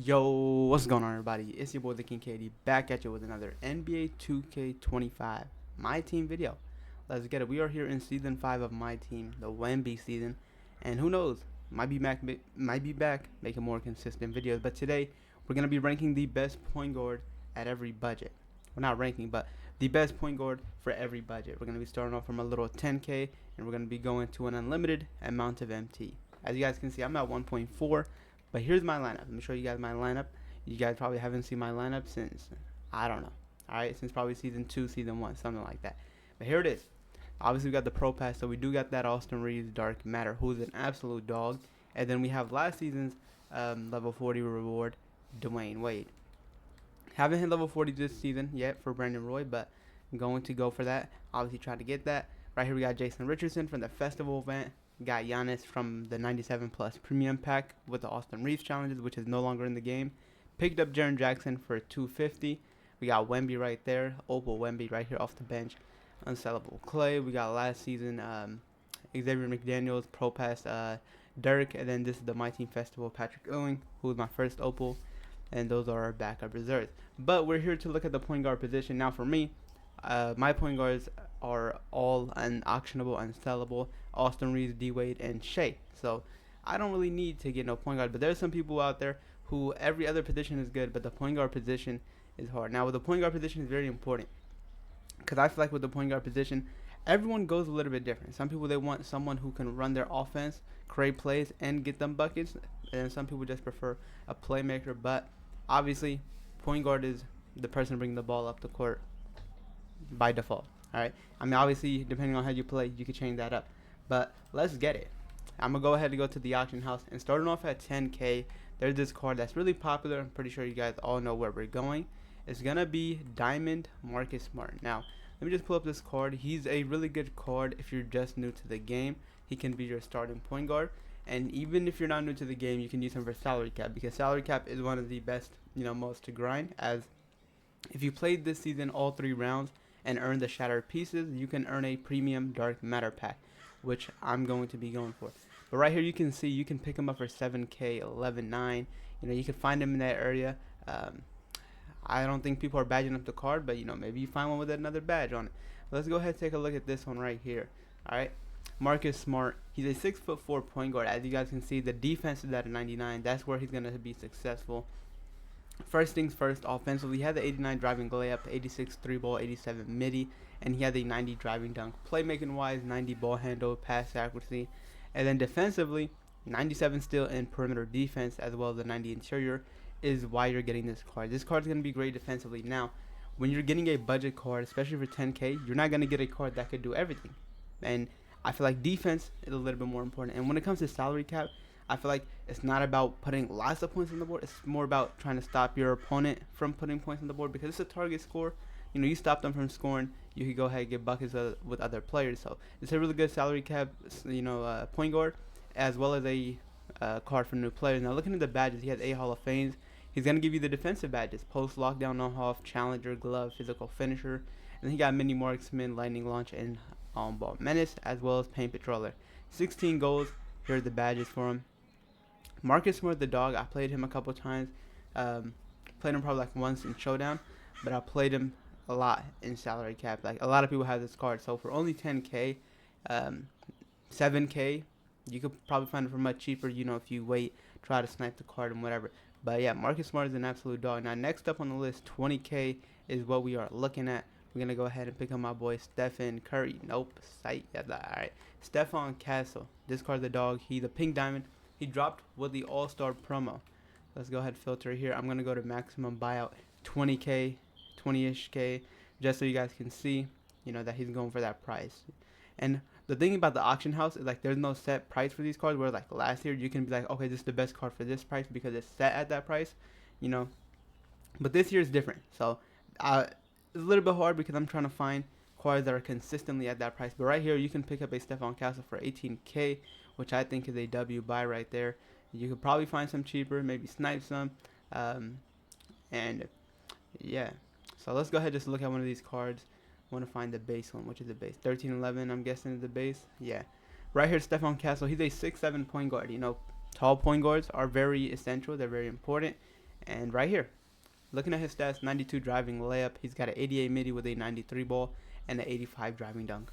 Yo, what's going on, everybody? It's your boy, the King KD, back at you with another NBA 2K25 My Team video. Let's get it. We are here in season 5 of My Team, the Wemby season, and who knows, might be back making more consistent videos. But today, we're gonna be ranking the best point guard at every budget. Well, not ranking, but the best point guard for every budget. We're gonna be starting off from a little 10K, and we're gonna be going to an unlimited amount of MT. As you guys can see, I'm at 1.4. But here's my lineup. Let me show you guys my lineup. You guys probably haven't seen my lineup since, I don't know. Alright, since probably season 2, season 1, something like that. But here it is. Obviously, we got the Pro Pass, so we do got that Austin Reeves Dark Matter, who's an absolute dog. And then we have last season's level 40 reward, Dwayne Wade. Haven't hit level 40 this season yet for Brandon Roy, but I'm going to go for that. Obviously, try to get that. Right here, we got Jason Richardson from the festival event. Got Giannis from the 97 plus premium pack with the Austin Reeves challenges, which is no longer in the game. Picked up Jaren Jackson for 250. We got Wemby right there, Opal Wemby right here off the bench. Unsellable Clay. We got last season Xavier McDaniels, Pro Pass Dirk, and then this is the My Team Festival Patrick Ewing, who was my first Opal, and those are our backup reserves. But we're here to look at the point guard position now. For me, my point guards are all unauctionable, unsellable. Austin Reeves, D Wade, and Shea. So I don't really need to get no point guard. But there's some people out there who every other position is good, but the point guard position is hard. Now, with the point guard position is very important because I feel like with the point guard position, everyone goes a little bit different. Some people they want someone who can run their offense, create plays, and get them buckets, and some people just prefer a playmaker. But obviously, point guard is the person bringing the ball up the court by default. All right. I mean, obviously, depending on how you play, you can change that up. But let's get it. I'm gonna go ahead and go to the auction house and starting off at 10K. There's this card that's really popular. I'm pretty sure you guys all know where we're going. It's gonna be Diamond Marcus Smart. Now, let me just pull up this card. He's a really good card if you're just new to the game. He can be your starting point guard. And even if you're not new to the game, you can use him for salary cap because salary cap is one of the best, modes to grind. As if you played this season all 3 rounds and earn the shattered pieces, you can earn a premium dark matter pack, which I'm going to be going for. But right here you can see you can pick them up for 7K, 11.9. You can find them in that area. I don't think people are badging up the card, but maybe you find one with another badge on it. Let's go ahead and take a look at this one right here. All right, Marcus Smart. He's a 6'4" point guard. As you guys can see, the defense is at a 99. That's where he's gonna be successful. First things first, offensively, he had the 89 driving layup, 86 three ball, 87 midi, and he had the 90 driving dunk. Playmaking wise, 90 ball handle, pass accuracy, and then defensively, 97 steal and perimeter defense, as well as the 90 interior, is why you're getting this card. This card is going to be great defensively. Now, when you're getting a budget card, especially for 10K, you're not going to get a card that could do everything. And I feel like defense is a little bit more important. And when it comes to salary cap, I feel like it's not about putting lots of points on the board. It's more about trying to stop your opponent from putting points on the board because it's a target score. You stop them from scoring, you can go ahead and get buckets with other players. So it's a really good salary cap, point guard, as well as a card for new players. Now looking at the badges, he has 8 Hall of Fames. He's gonna give you the defensive badges: post, lockdown, no off, challenger, glove, physical finisher, and he got mini marksman, lightning launch, and on-ball menace, as well as paint patroller. 16 goals. Here are the badges for him. Marcus Smart, the dog, I played him a couple times. Played him probably like once in Showdown, but I played him a lot in salary cap. Like a lot of people have this card, so for only 10K, 7K, you could probably find it for much cheaper. If you wait, try to snipe the card and whatever. But yeah, Marcus Smart is an absolute dog. Now next up on the list, 20K is what we are looking at. We're gonna go ahead and pick up my boy Stephen Curry. Nope, sight. Yeah, all right. Stephon Castle. This card's the dog. He's a pink diamond. He dropped with the All-Star promo. Let's go ahead and filter here. I'm going to go to maximum buyout, 20K, 20-ish K, just so you guys can see, that he's going for that price. And the thing about the auction house is, like, there's no set price for these cards, where, like, last year you can be like, okay, this is the best card for this price because it's set at that price, But this year is different. So it's a little bit hard because I'm trying to find cards that are consistently at that price. But right here, you can pick up a Stephon Castle for 18K, which I think is a W buy right there. You could probably find some cheaper, maybe snipe some, and yeah. So let's go ahead and just look at one of these cards. I want to find the base one, which is the base. 1311, I'm guessing is the base. Yeah. Right here, Stephon Castle. He's a 6'7" point guard. Tall point guards are very essential. They're very important. And right here, looking at his stats, 92 driving layup. He's got an 88 midi with a 93 ball and an 85 driving dunk.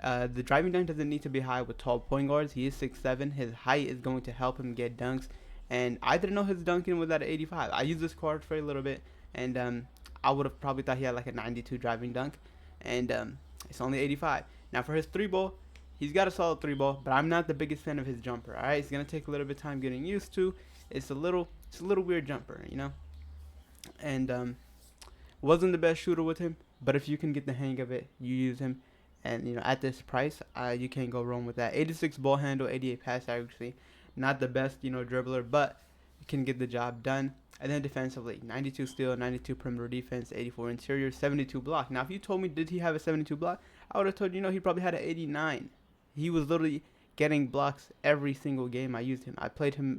The driving dunk doesn't need to be high with tall point guards. He is 6'7". His height is going to help him get dunks. And I didn't know his dunking was at 85. I used this card for a little bit, and I would have probably thought he had like a 92 driving dunk. And it's only 85. Now for his three ball, he's got a solid three ball, but I'm not the biggest fan of his jumper. All right, it's gonna take a little bit of time getting used to. It's a little weird jumper, you know. And wasn't the best shooter with him, but if you can get the hang of it, you use him. And you know, at this price, you can't go wrong with that. 86 ball handle, 88 pass accuracy. Not the best, you know, dribbler, but can get the job done. And then defensively, 92 steal, 92 perimeter defense, 84 interior, 72 block. Now, if you told me did he have a 72 block, I would have told you, no, he probably had an 89. He was literally getting blocks every single game I used him. I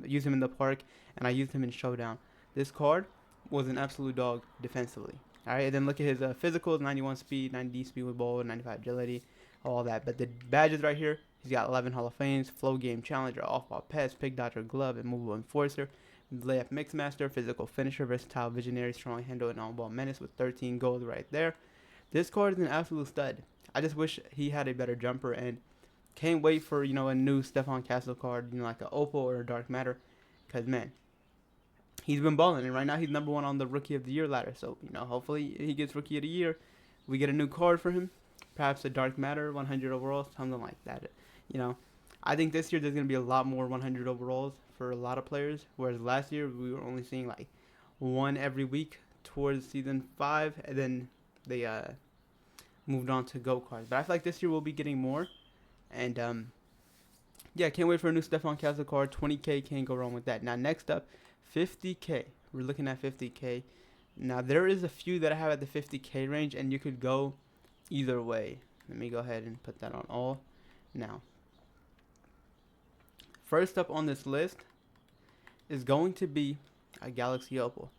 used him in the park, and I used him in Showdown. This card was an absolute dog defensively. All right, and then look at his physicals: 91 speed, 90 speed with ball, 95 agility, all that. But the badges right here, he's got 11 Hall of Fames: flow game challenger, off-ball pass, pick dodger, glove, and movable enforcer, layup mix master, physical finisher, versatile, visionary, strong handle, and on-ball menace with 13 goals right there. This card is an absolute stud. I just wish he had a better jumper, and can't wait for, you know, a new Stephon Castle card, you know, like an opal or a dark matter, because man, he's been balling, and right now he's #1 on the Rookie of the Year ladder. So, you know, hopefully he gets Rookie of the Year. We get a new card for him, perhaps a Dark Matter, 100 overalls, something like that. You know, I think this year there's going to be a lot more 100 overalls for a lot of players, whereas last year we were only seeing like one every week towards Season 5, and then they moved on to Go cards. But I feel like this year we'll be getting more, and yeah, can't wait for a new Stephon Castle card. 20K, can't go wrong with that. Now, next up, 50K. We're looking at 50K. Now, there is a few that I have at the 50K range, and you could go either way. Let me go ahead and put that on all. Now, first up on this list is going to be a Galaxy Opal.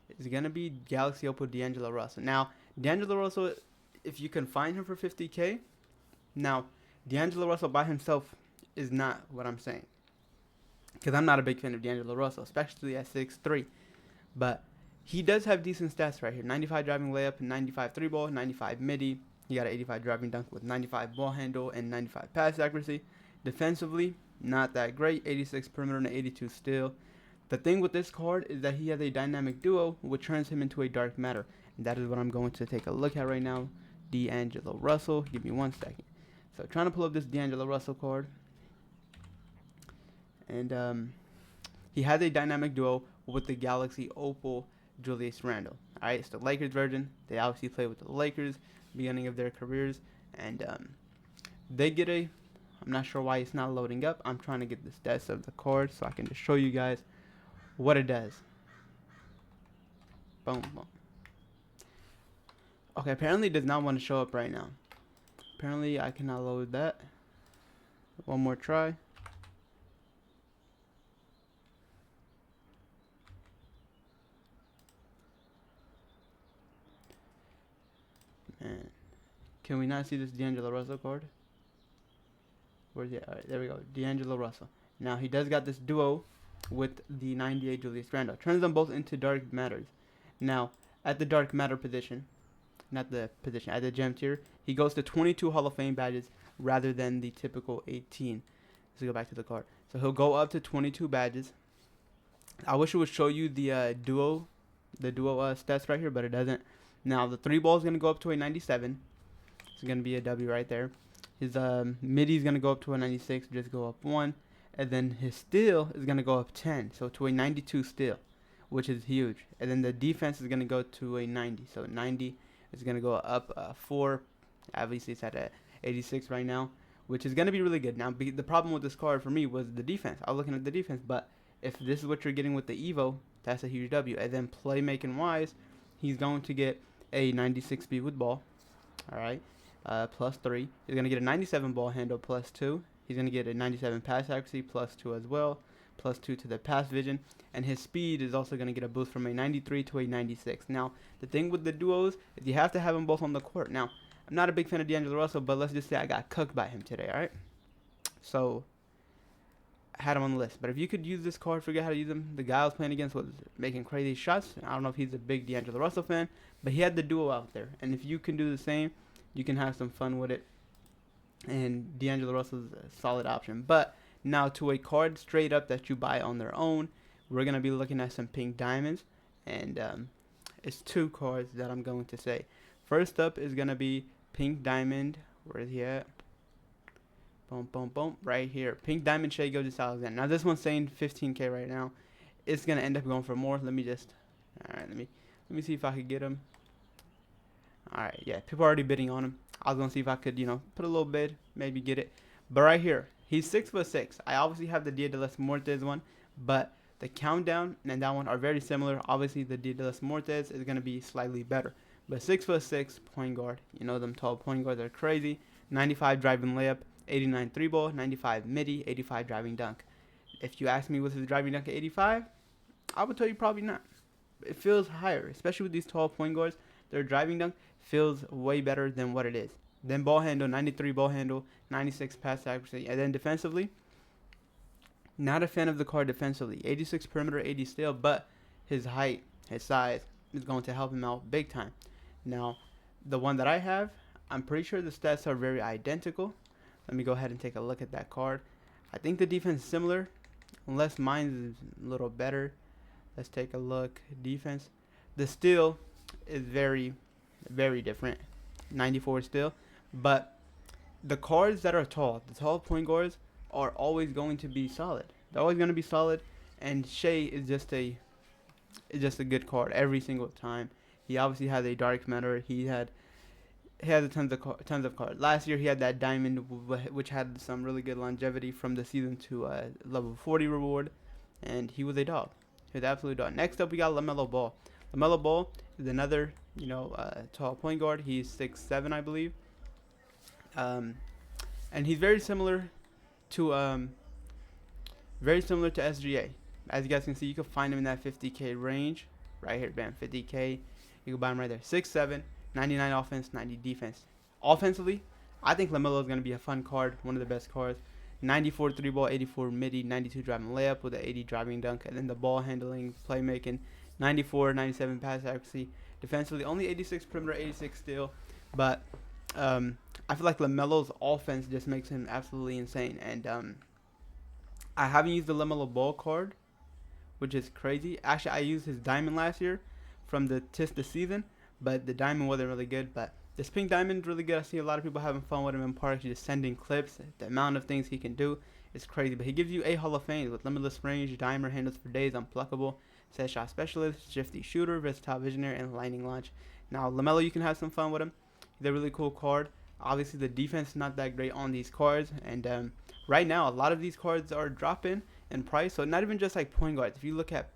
It's going to be Galaxy Opal D'Angelo Russell. Now, D'Angelo Russell, if you can find him for 50K, now, D'Angelo Russell by himself is not what I'm saying, because I'm not a big fan of D'Angelo Russell, especially at 6'3". But he does have decent stats right here: 95 driving layup, 95 three ball, 95 midi. He got an 85 driving dunk with 95 ball handle and 95 pass accuracy. Defensively, not that great: 86 perimeter and 82 steal. The thing with this card is that he has a dynamic duo, which turns him into a dark matter, and that is what I'm going to take a look at right now. D'Angelo Russell. Give me 1 second. So, trying to pull up this D'Angelo Russell card. And he has a dynamic duo with the Galaxy Opal Julius Randle. Alright, it's the Lakers version. They obviously play with the Lakers beginning of their careers. And they get a... I'm not sure why it's not loading up. I'm trying to get the stats of the card so I can just show you guys what it does. Boom, boom. Okay, apparently it does not want to show up right now. Apparently I cannot load that. One more try. Man, can we not see this D'Angelo Russell card? Where's it? Alright, there we go. D'Angelo Russell. Now, he does got this duo with the 98 Julius Randle. Turns them both into dark matters. Now, at the dark matter position, not the position, at the gem tier, he goes to 22 Hall of Fame badges rather than the typical 18. Let's go back to the card. So he'll go up to 22 badges. I wish it would show you the duo stats right here, but it doesn't. Now, the three ball is going to go up to a 97. It's going to be a W right there. His midi is going to go up to a 96, just go up 1. And then his steal is going to go up 10, so to a 92 steal, which is huge. And then the defense is going to go to a 90. So 90 is going to go up 4. Obviously, it's at a 86 right now, which is going to be really good. Now, the problem with this card for me was the defense. I was looking at the defense, but if this is what you're getting with the Evo, that's a huge W. And then playmaking-wise, he's going to get a 96 speed with ball, all right, +3. He's going to get a 97 ball handle, +2. He's going to get a 97 pass accuracy, +2 as well, +2 to the pass vision. And his speed is also going to get a boost from a 93 to a 96. Now, the thing with the duos is you have to have them both on the court. Now, I'm not a big fan of D'Angelo Russell, but let's just say I got cooked by him today, all right? So, had him on the list. But if you could use this card, forget how to use him. The guy I was playing against was making crazy shots. I don't know if he's a big D'Angelo Russell fan, but he had the duo out there. And if you can do the same, you can have some fun with it. And D'Angelo Russell's a solid option. But now to a card straight up that you buy on their own, we're going to be looking at some pink diamonds. And it's two cards that I'm going to say. First up is going to be pink diamond. Where is he at? Boom, boom, boom. Right here. Pink diamond Shai Gilgeous-Alexander. Now this one's saying 15K right now. It's going to end up going for more. Let me just... Alright, let me see if I could get him. Alright, yeah. People are already bidding on him. I was going to see if I could, put a little bid. Maybe get it. But right here. He's 6'6". I obviously have the Dia de los Muertes one. But the countdown and that one are very similar. Obviously, the Dia de los Muertes is going to be slightly better. But 6'6" point guard. You know them tall point guards are crazy. 95 driving layup. 89 3 ball, 95 midi, 85 driving dunk. If you ask me what's his driving dunk at 85, I would tell you probably not. It feels higher, especially with these tall point guards. Their driving dunk feels way better than what it is. Then ball handle, 93 ball handle, 96 pass accuracy. And then defensively, not a fan of the card defensively. 86 perimeter, 80 steal, but his height, his size is going to help him out big time. Now, the one that I have, I'm pretty sure the stats are very identical. Let me go ahead and take a look at that card. I think the defense is similar, unless mine is a little better. Let's take a look. Defense. The steal is very, very different. 94 steal. But the cards that are tall, the tall point guards, are always going to be solid. They're always going to be solid. And Shai is just a good card every single time. He obviously has a dark matter. He had tons of cards. Last year he had that diamond, which had some really good longevity from the season to level 40 reward, and he was a dog. He was absolutely dog. Next up we got LaMelo Ball. LaMelo Ball is another tall point guard. He's 6'7", I believe, and he's very similar to SGA. As you guys can see, you can find him in that 50K range right here. Bam, 50K. You can buy him right there. 6'7". 99 offense, 90 defense. Offensively, I think LaMelo is going to be a fun card, one of the best cards. 94 3 ball, 84 midi, 92 driving layup with an 80 driving dunk, and then the ball handling, playmaking, 94, 97 pass accuracy. Defensively, only 86 perimeter, 86 steal, but I feel like LaMelo's offense just makes him absolutely insane. And I haven't used the LaMelo Ball card, which is crazy. Actually, I used his diamond last year from the Tis the season. But the diamond wasn't really good. But this pink diamond is really good. I see a lot of people having fun with him in parks, just sending clips. The amount of things he can do is crazy. But he gives you a Hall of Fame with limitless range, dimer, handles for days, unpluckable, set shot specialist, shifty shooter, versatile visionary, and lightning launch. Now, LaMelo, you can have some fun with him. He's a really cool card. Obviously, the defense is not that great on these cards. And right now, a lot of these cards are dropping in price. So not even just like point guards. If you look at,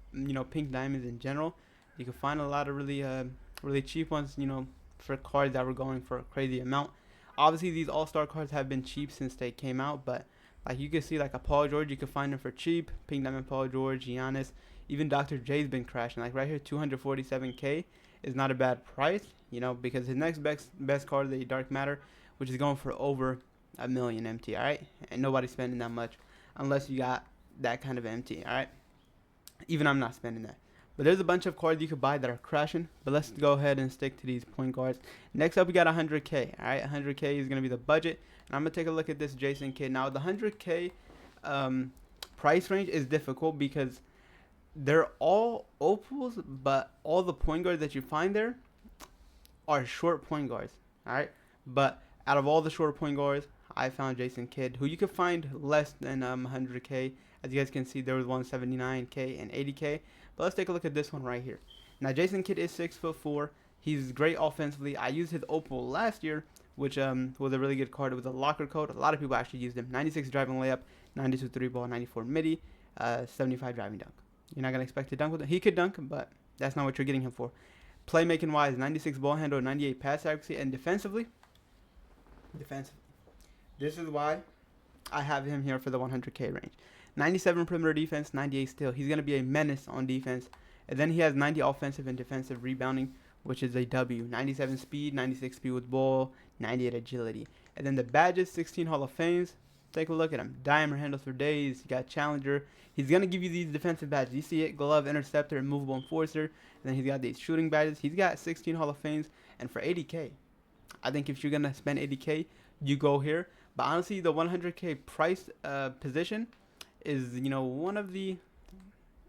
pink diamonds in general, you can find a lot of really cheap ones, for cards that were going for a crazy amount. Obviously, these all-star cards have been cheap since they came out, but like you can see, like a Paul George, you can find them for cheap. Pink Diamond Paul George, Giannis, even Dr. J's been crashing. Like right here, 247K is not a bad price, because his next best card is a Dark Matter, which is going for over $1 million MT, all right? And nobody's spending that much unless you got that kind of MT, all right? Even I'm not spending that. But there's a bunch of cards you could buy that are crashing. But let's go ahead and stick to these point guards. Next up, we got 100K. All right, 100K is going to be the budget. And I'm going to take a look at this Jason Kidd. Now, the 100K price range is difficult because they're all opals, but all the point guards that you find there are short point guards. All right, but out of all the short point guards, I found Jason Kidd, who you could find less than 100K. As you guys can see, there was 179K and 80K. But let's take a look at this one right here. Now, Jason Kidd is 6'4". He's great offensively. I used his opal last year, which was a really good card. It was a locker code. A lot of people actually used him. 96 driving layup, 92 3 ball, 94 midi, 75 driving dunk. You're not going to expect to dunk with him. He could dunk, but that's not what you're getting him for. Playmaking wise, 96 ball handle, 98 pass accuracy, and defensively. This is why I have him here for the 100K range. 97 perimeter defense, 98 steal. He's going to be a menace on defense. And then he has 90 offensive and defensive rebounding, which is a W. 97 speed, 96 speed with ball, 98 agility. And then the badges, 16 Hall of Fames, Take a look at him. Dimer handles for days. You got Challenger. He's going to give you these defensive badges. You see it? Glove, Interceptor, Immovable Enforcer. And then he's got these shooting badges. He's got 16 Hall of Fames. And for 80K, I think if you're going to spend 80K, you go here. But honestly, the 100K price position is, one of the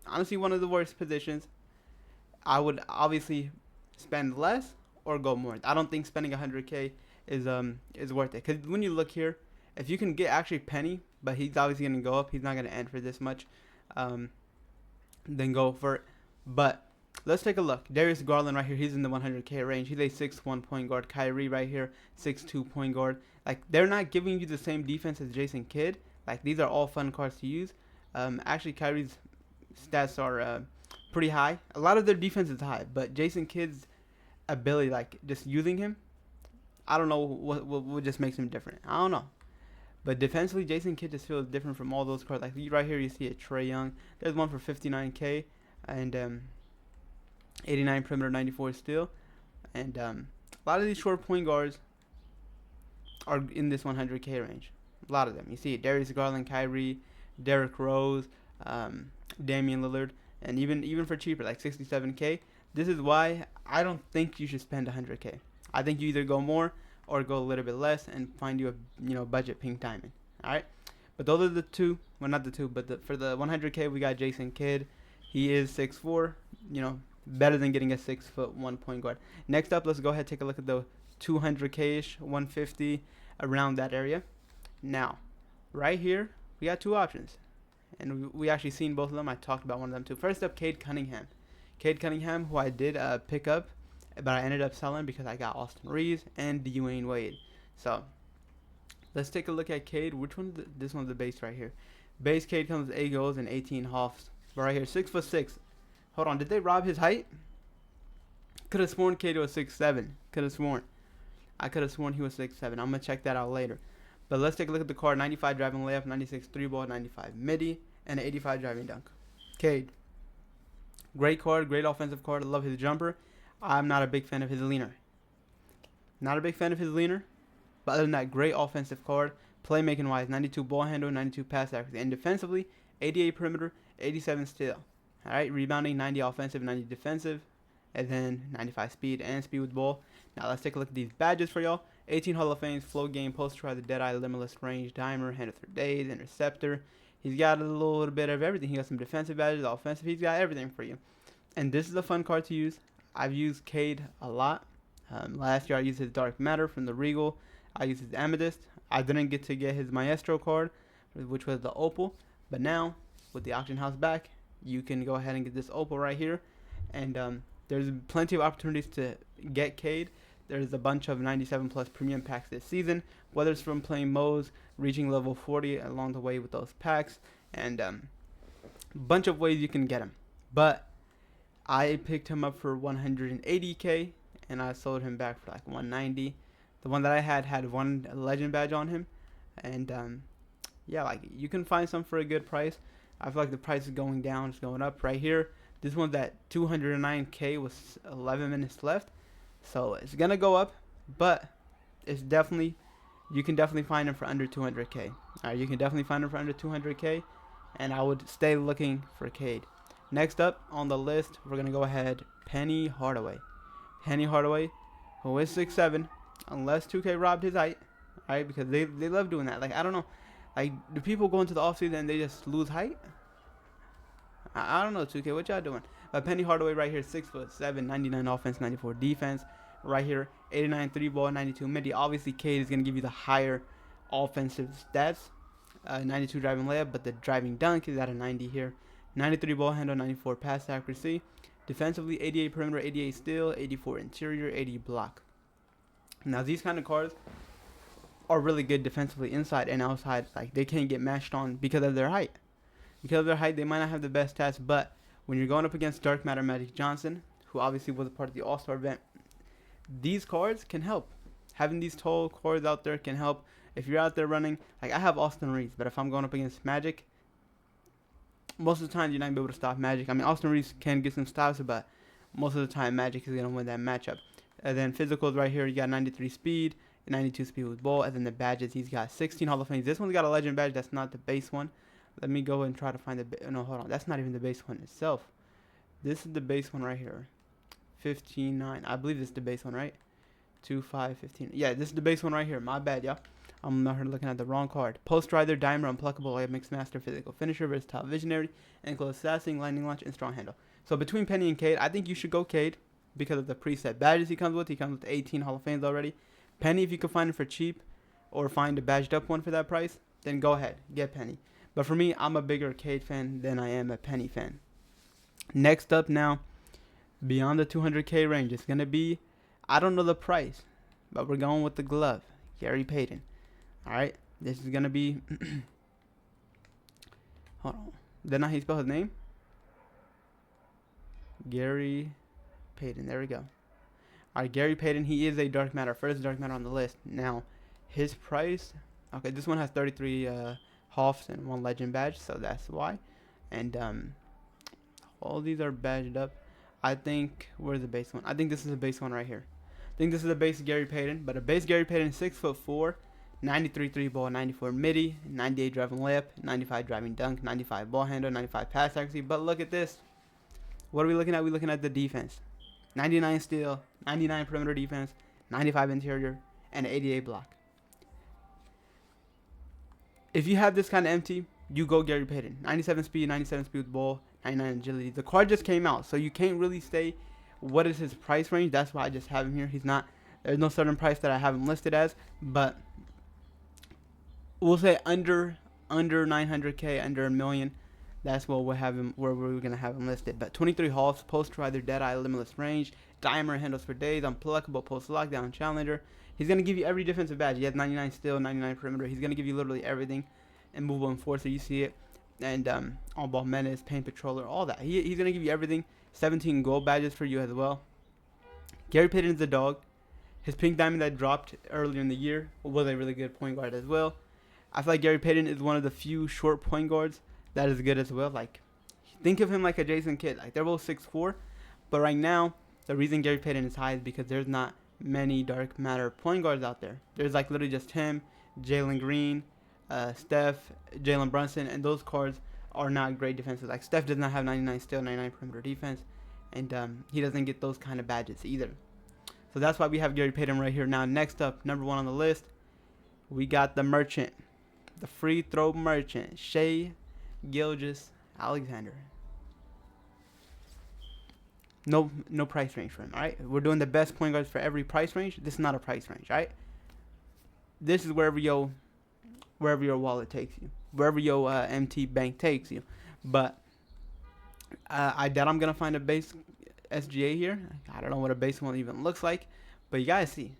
worst positions. I would obviously spend less or go more. I don't think spending 100K is worth it. Because when you look here, if you can get actually Penny, but he's obviously going to go up. He's not going to end for this much. Then go for it. But let's take a look. Darius Garland right here. He's in the 100K range. He's a 6'1" point guard. Kyrie right here, 6'2" point guard. Like, they're not giving you the same defense as Jason Kidd. Like, these are all fun cards to use. Actually, Kyrie's stats are pretty high. A lot of their defense is high. But Jason Kidd's ability, like, just using him, I don't know what just makes him different. I don't know. But defensively, Jason Kidd just feels different from all those cards. Like right here, you see a Trae Young. There's one for 59K and 89 perimeter, 94 steal. And a lot of these short point guards are in this 100K range. A lot of them. You see it. Darius Garland, Kyrie, Derrick Rose, Damian Lillard, and even for cheaper, like 67K. This is why I don't think you should spend 100K. I think you either go more or go a little bit less and find you a budget pink diamond. All right, but those are the two. Well, not the two, but for the 100K, we got Jason Kidd. He is 6'4", better than getting a 6'1" point guard. Next up, let's go ahead and take a look at the 200K-ish, 150, around that area. Now, right here, we got two options, and we actually seen both of them. I talked about one of them too. First up, Cade Cunningham. Cade Cunningham, who I did pick up, but I ended up selling because I got Austin Reeves and Dwayne Wade. So let's take a look at Cade. Which one? This one's the base right here. Base Cade comes with 8 goals and 18 hoffs. But right here, 6'6". Hold on, did they rob his height? Could have sworn Cade was 6'7". Could have sworn. I could have sworn he was 6'7". I'm gonna check that out later. But let's take a look at the card. 95 driving layup, 96 3 ball, 95 midi, and an 85 driving dunk. Cade. Great card, great offensive card. I love his jumper. I'm not a big fan of his leaner. Not a big fan of his leaner. But other than that, great offensive card. Playmaking wise, 92 ball handle, 92 pass accuracy. And defensively, 88 perimeter, 87 steal. Alright, rebounding, 90 offensive, 90 defensive. And then 95 speed and speed with ball. Now let's take a look at these badges for y'all. 18 Hall of Fames, flow game, post try, the Deadeye, limitless range, dimer, handle for days, interceptor. He's got a little bit of everything. He got some defensive badges, offensive. He's got everything for you. And this is a fun card to use. I've used Cade a lot. Last year I used his Dark Matter from the Regal. I used his Amethyst. I didn't get to get his Maestro card, which was the Opal. But now, with the auction house back, you can go ahead and get this Opal right here. And there's plenty of opportunities to get Cade. There's a bunch of 97 plus premium packs this season, whether it's from playing Mo's, reaching level 40 along the way with those packs, and a bunch of ways you can get him. But I picked him up for 180K, and I sold him back for like 190. The one that I had one legend badge on him, and yeah, like you can find some for a good price. I feel like the price is going down, it's going up right here. This one's at 209K with 11 minutes left, so it's gonna go up, but it's definitely, you can definitely find him for under 200K. Alright, you can definitely find him for under 200K, and I would stay looking for Cade. Next up on the list, we're going to go ahead, Penny Hardaway. Penny Hardaway, who is 6'7", unless 2K robbed his height, right? Because they love doing that. Like, I don't know. Like, do people go into the offseason and they just lose height? I don't know, 2K. What y'all doing? But Penny Hardaway right here, 6'7", 99 offense, 94 defense. Right here, 89 3 ball, 92 midi. Obviously, Cade is going to give you the higher offensive stats. 92 driving layup, but the driving dunk is at a 90 here. 93 ball handle, 94 pass accuracy. Defensively, 88 perimeter, 88 steal, 84 interior, 80 block. Now, these kind of cards are really good defensively inside and outside. Like, they can't get matched on because of their height. Because of their height, they might not have the best stats, but when you're going up against Dark Matter Magic Johnson, who obviously was a part of the All-Star event, these cards can help. Having these tall cards out there can help. If you're out there running, like I have Austin Reeves, but if I'm going up against Magic, most of the time you're not going to be able to stop Magic. I mean, Austin Reeves can get some stops, but most of the time Magic is going to win that matchup. And then physicals right here, you got 93 speed, 92 speed with ball. And then the badges, he's got 16 Hall of Fames. This one's got a legend badge. That's not the base one. Let me go and try to find the, no, hold on. That's not even the base one itself. This is the base one right here. 15-9. I believe this is the base one, right? 2-5-15. Yeah, this is the base one right here. My bad, y'all. I'm not looking at the wrong card. Post Rider, Dimer, Unpluckable, Layup Mixed Master, Physical Finisher, Versatile Visionary, Ankle Assassin, Lightning Launch, and Strong Handle. So between Penny and Cade, I think you should go Cade because of the preset badges he comes with. He comes with 18 Hall of Fames already. Penny, if you can find it for cheap or find a badged up one for that price, then go ahead. Get Penny. But for me, I'm a bigger Cade fan than I am a Penny fan. Next up now, beyond the 200K range, it's going to be, I don't know the price, but we're going with the glove. Gary Payton. Alright, this is going to be, hold on, didn't he spell his name? Gary Payton, there we go. Alright, Gary Payton, he is a Dark Matter, first Dark Matter on the list. Now, his price, okay, this one has 33 Hoffs and 1 Legend badge, so that's why. And all these are badged up. I think, where's the base one? I think this is the base one right here. I think this is the base Gary Payton, but a base Gary Payton, 6'4", 93 3 ball, 94 midi, 98 driving layup, 95 driving dunk, 95 ball handle, 95 pass accuracy. But look at this. What are we looking at? We're looking at the defense. 99 steal, 99 perimeter defense, 95 interior, and 88 block. If you have this kind of empty, you go Gary Payton. 97 speed with ball, 99 agility. The card just came out, so you can't really say what is his price range. That's why I just have him here. He's not, there's no certain price that I have him listed as, but we'll say under 900K, under a million. That's what we'll have him, where we're gonna have him listed. But 23 Hoffs, Post Rider, Deadeye, Limitless Range, Dimer, Handles for Days, Unpluckable, Post Lockdown, Challenger. He's gonna give you every defensive badge. He has 99 steal, 99 perimeter. He's gonna give you literally everything. And Movable Enforcer, you see it. And On Ball Menace, Paint Patroller, all that. He's gonna give you everything. 17 gold badges for you as well. Gary Payton is a dog. His Pink Diamond that dropped earlier in the year was a really good point guard as well. I feel like Gary Payton is one of the few short point guards that is good as well. Like, think of him like a Jason Kidd. Like, they're both 6'4", but right now the reason Gary Payton is high is because there's not many Dark Matter point guards out there. There's like literally just him, Jalen Green, Steph, Jalen Brunson, and those cards are not great defenses. Like, Steph does not have 99 steal, 99 perimeter defense, and he doesn't get those kind of badges either. So that's why we have Gary Payton right here. Now, next up, number 1 on the list, we got the Merchant, the free throw Merchant, Shai Gilgeous-Alexander. No price range for him. All right, we're doing the best point guards for every price range. This is not a price range, all right? This is wherever your wallet takes you, wherever your MT bank takes you. But I doubt I'm gonna find a base SGA here. I don't know what a base one even looks like, but you guys see.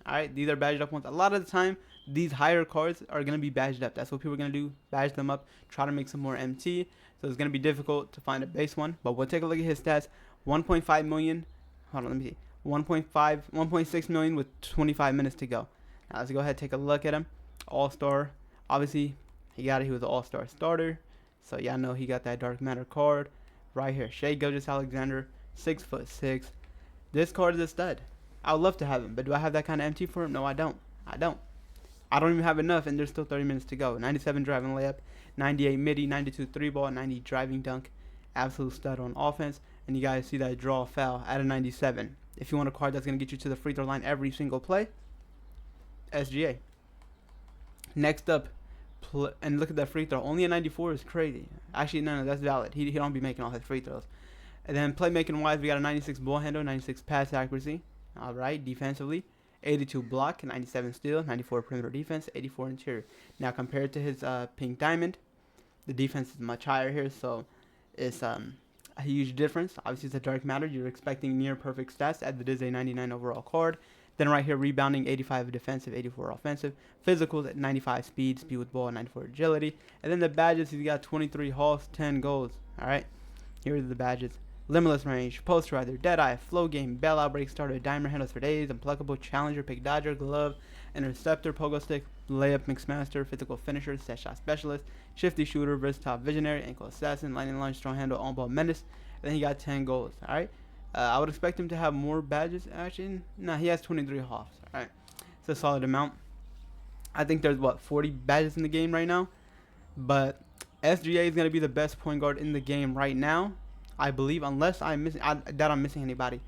All right, these are badged up ones. A lot of the time, these higher cards are gonna be badged up. That's what people are gonna do: badge them up, try to make some more MT. So it's gonna be difficult to find a base one. But we'll take a look at his stats. 1.5 million. Hold on, let me see. 1.6 million with 25 minutes to go. Now let's go ahead and take a look at him. All-star. Obviously, he was an all-star starter. So y'all know he got that Dark Matter card right here. Shai Gilgeous-Alexander, 6'6". This card is a stud. I would love to have him, but do I have that kind of MT for him? No, I don't. I don't even have enough, and there's still 30 minutes to go. 97 driving layup, 98 midi, 92 3-ball, 90 driving dunk. Absolute stud on offense. And you guys see that draw foul at a 97. If you want a card that's going to get you to the free throw line every single play, SGA. Next up, and look at that free throw. Only a 94 is crazy. Actually, no, that's valid. He don't be making all his free throws. And then playmaking wise, we got a 96 ball handle, 96 pass accuracy. All right, defensively, 82 block, 97 steal, 94 perimeter defense, 84 interior. Now compared to his Pink Diamond, the defense is much higher here, so it's a huge difference. Obviously, it's a Dark Matter. You're expecting near perfect stats as it is a 99 overall card. Then right here, rebounding, 85 defensive, 84 offensive. Physicals at 95 speed with ball, 94 agility. And then the badges, he's got 23 Hoffs, 10 goals. All right, here are the badges. Limitless Range, Post Rider, Deadeye, Flow Game, Bailout, Break Starter, Dimer, Handles for Days, Unpluckable, Challenger, Pick Dodger, Glove, Interceptor, Pogo Stick, Layup, Mixed Master, Physical Finisher, Set Shot Specialist, Shifty Shooter, Versatile Visionary, Ankle Assassin, Lightning Launch, Strong Handle, On Ball Menace. And then he got 10 goals. Alright, I would expect him to have more badges. Actually, no, he has 23 Hoffs. Alright, It's a solid amount. I think there's what 40 badges in the game right now, but SGA is gonna be the best point guard in the game right now, I believe, unless I'm missing. I doubt I'm missing anybody.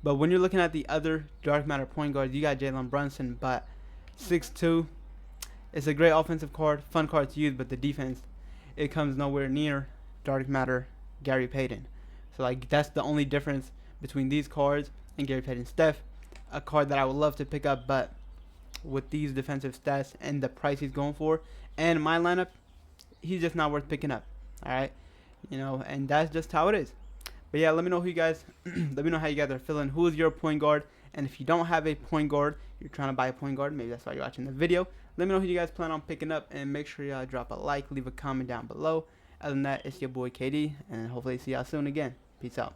But when you're looking at the other dark matter point guards, you got Jalen Brunson, but 6'2". It's a great offensive card, fun card to use, but the defense, it comes nowhere near dark matter Gary Payton. So like that's the only difference between these cards and Gary Payton Steph, a card that I would love to pick up, but with these defensive stats and the price he's going for and my lineup, he's just not worth picking up. All right, and that's just how it is. But yeah, let me know who you guys let me know how you guys are feeling. Who is your point guard? And if you don't have a point guard, you're trying to buy a point guard, maybe that's why you're watching the video, let me know who you guys plan on picking up, and make sure y'all drop a like, leave a comment down below. Other than that, it's your boy KD, and hopefully see y'all soon again. Peace out.